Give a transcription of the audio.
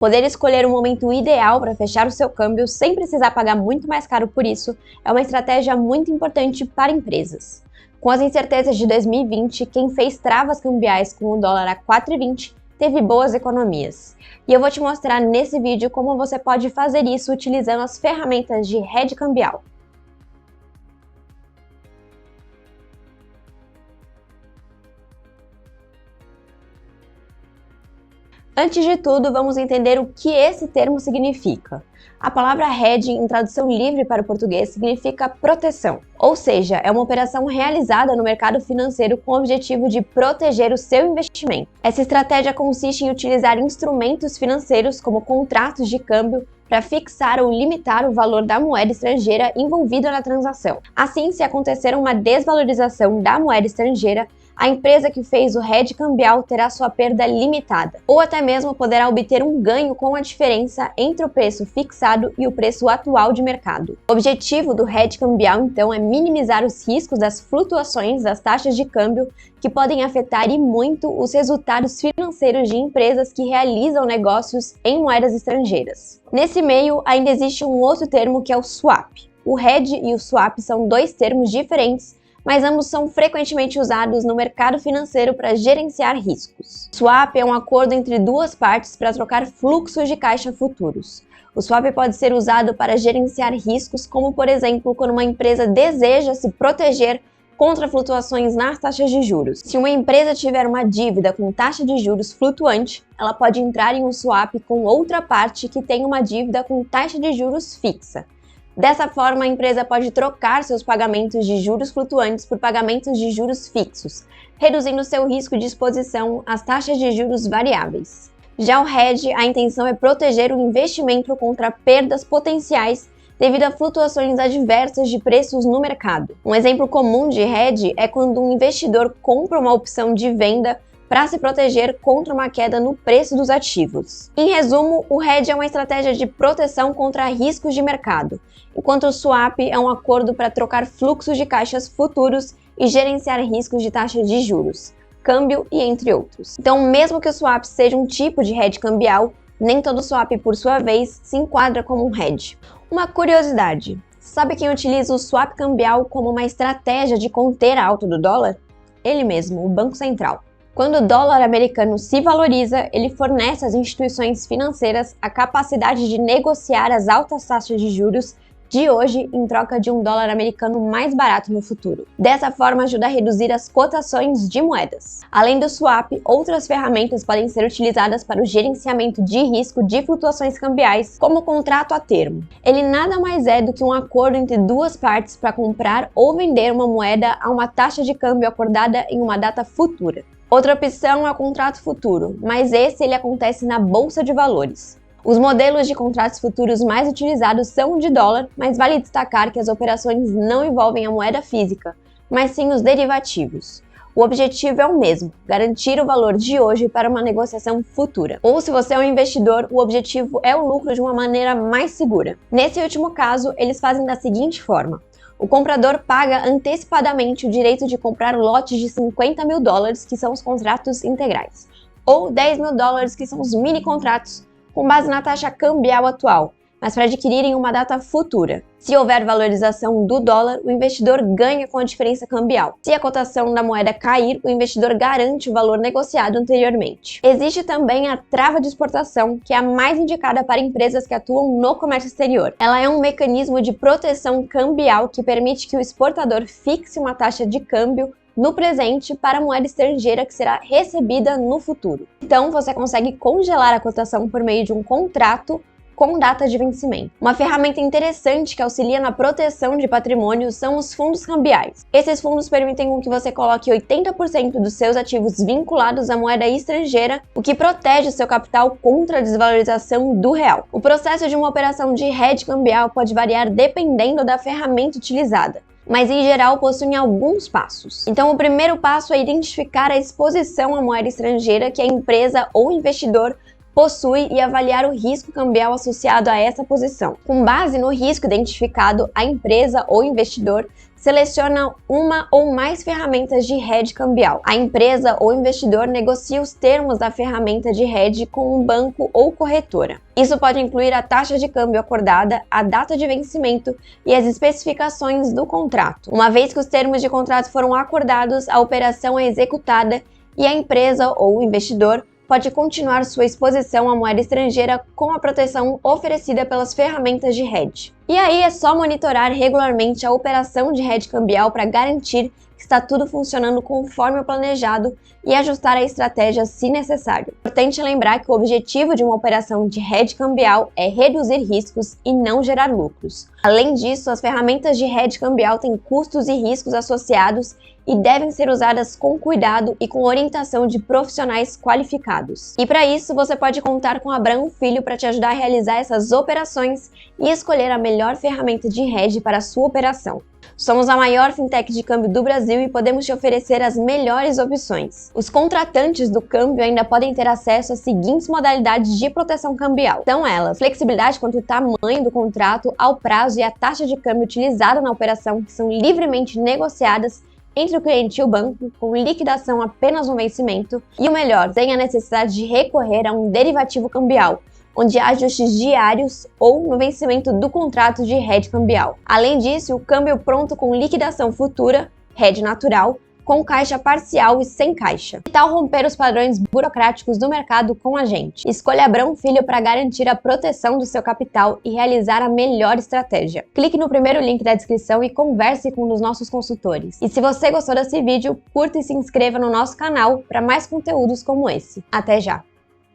Poder escolher o momento ideal para fechar o seu câmbio sem precisar pagar muito mais caro por isso é uma estratégia muito importante para empresas. Com as incertezas de 2020, quem fez travas cambiais com o dólar a 4,20 teve boas economias. E eu vou te mostrar nesse vídeo como você pode fazer isso utilizando as ferramentas de hedge cambial. Antes de tudo, vamos entender o que esse termo significa. A palavra hedge, em tradução livre para o português, significa proteção, ou seja, é uma operação realizada no mercado financeiro com o objetivo de proteger o seu investimento. Essa estratégia consiste em utilizar instrumentos financeiros como contratos de câmbio para fixar ou limitar o valor da moeda estrangeira envolvida na transação. Assim, se acontecer uma desvalorização da moeda estrangeira, a empresa que fez o hedge cambial terá sua perda limitada, ou até mesmo poderá obter um ganho com a diferença entre o preço fixado e o preço atual de mercado. O objetivo do hedge cambial, então, é minimizar os riscos das flutuações das taxas de câmbio que podem afetar e muito os resultados financeiros de empresas que realizam negócios em moedas estrangeiras. Nesse meio, ainda existe um outro termo que é o swap. O hedge e o swap são dois termos diferentes, mas ambos são frequentemente usados no mercado financeiro para gerenciar riscos. Swap é um acordo entre duas partes para trocar fluxos de caixa futuros. O swap pode ser usado para gerenciar riscos, como por exemplo, quando uma empresa deseja se proteger contra flutuações nas taxas de juros. Se uma empresa tiver uma dívida com taxa de juros flutuante, ela pode entrar em um swap com outra parte que tem uma dívida com taxa de juros fixa. Dessa forma, a empresa pode trocar seus pagamentos de juros flutuantes por pagamentos de juros fixos, reduzindo seu risco de exposição às taxas de juros variáveis. Já o hedge, a intenção é proteger o investimento contra perdas potenciais devido a flutuações adversas de preços no mercado. Um exemplo comum de hedge é quando um investidor compra uma opção de venda para se proteger contra uma queda no preço dos ativos. Em resumo, o hedge é uma estratégia de proteção contra riscos de mercado, enquanto o swap é um acordo para trocar fluxos de caixas futuros e gerenciar riscos de taxas de juros, câmbio e entre outros. Então, mesmo que o swap seja um tipo de hedge cambial, nem todo swap, por sua vez, se enquadra como um hedge. Uma curiosidade, sabe quem utiliza o swap cambial como uma estratégia de conter a alta do dólar? Ele mesmo, o Banco Central. Quando o dólar americano se valoriza, ele fornece às instituições financeiras a capacidade de negociar as altas taxas de juros de hoje em troca de um dólar americano mais barato no futuro. Dessa forma, ajuda a reduzir as cotações de moedas. Além do swap, outras ferramentas podem ser utilizadas para o gerenciamento de risco de flutuações cambiais, como o contrato a termo. Ele nada mais é do que um acordo entre duas partes para comprar ou vender uma moeda a uma taxa de câmbio acordada em uma data futura. Outra opção é o contrato futuro, mas ele acontece na Bolsa de Valores. Os modelos de contratos futuros mais utilizados são o de dólar, mas vale destacar que as operações não envolvem a moeda física, mas sim os derivativos. O objetivo é o mesmo, garantir o valor de hoje para uma negociação futura. Ou se você é um investidor, o objetivo é o lucro de uma maneira mais segura. Nesse último caso, eles fazem da seguinte forma. O comprador paga antecipadamente o direito de comprar lotes de 50 mil dólares, que são os contratos integrais, ou 10 mil dólares, que são os mini contratos, com base na taxa cambial atual, mas para adquirir em uma data futura. Se houver valorização do dólar, o investidor ganha com a diferença cambial. Se a cotação da moeda cair, o investidor garante o valor negociado anteriormente. Existe também a trava de exportação, que é a mais indicada para empresas que atuam no comércio exterior. Ela é um mecanismo de proteção cambial que permite que o exportador fixe uma taxa de câmbio no presente para a moeda estrangeira que será recebida no futuro. Então, você consegue congelar a cotação por meio de um contrato com data de vencimento. Uma ferramenta interessante que auxilia na proteção de patrimônio são os fundos cambiais. Esses fundos permitem que você coloque 80% dos seus ativos vinculados à moeda estrangeira, o que protege o seu capital contra a desvalorização do real. O processo de uma operação de hedge cambial pode variar dependendo da ferramenta utilizada, mas em geral possuem alguns passos. Então, o primeiro passo é identificar a exposição à moeda estrangeira que a empresa ou investidor possui e avaliar o risco cambial associado a essa posição. Com base no risco identificado, a empresa ou investidor seleciona uma ou mais ferramentas de hedge cambial. A empresa ou investidor negocia os termos da ferramenta de hedge com um banco ou corretora. Isso pode incluir a taxa de câmbio acordada, a data de vencimento e as especificações do contrato. Uma vez que os termos de contrato foram acordados, a operação é executada e a empresa ou o investidor pode continuar sua exposição à moeda estrangeira com a proteção oferecida pelas ferramentas de hedge. E aí é só monitorar regularmente a operação de hedge cambial para garantir que está tudo funcionando conforme o planejado e ajustar a estratégia se necessário. Importante lembrar que o objetivo de uma operação de hedge cambial é reduzir riscos e não gerar lucros. Além disso, as ferramentas de hedge cambial têm custos e riscos associados e devem ser usadas com cuidado e com orientação de profissionais qualificados. E para isso, você pode contar com Abraão Filho para te ajudar a realizar essas operações e escolher a melhor ferramenta de hedge para a sua operação. Somos a maior fintech de câmbio do Brasil e podemos te oferecer as melhores opções. Os contratantes do câmbio ainda podem ter acesso às seguintes modalidades de proteção cambial. São elas: flexibilidade quanto ao tamanho do contrato, ao prazo e à taxa de câmbio utilizada na operação, que são livremente negociadas entre o cliente e o banco, com liquidação apenas no vencimento, e o melhor, sem a necessidade de recorrer a um derivativo cambial, onde há ajustes diários ou no vencimento do contrato de hedge cambial. Além disso, o câmbio pronto com liquidação futura, hedge natural, com caixa parcial e sem caixa. Que tal romper os padrões burocráticos do mercado com a gente? Escolha Abraão Filho para garantir a proteção do seu capital e realizar a melhor estratégia. Clique no primeiro link da descrição e converse com um dos nossos consultores. E se você gostou desse vídeo, curta e se inscreva no nosso canal para mais conteúdos como esse. Até já!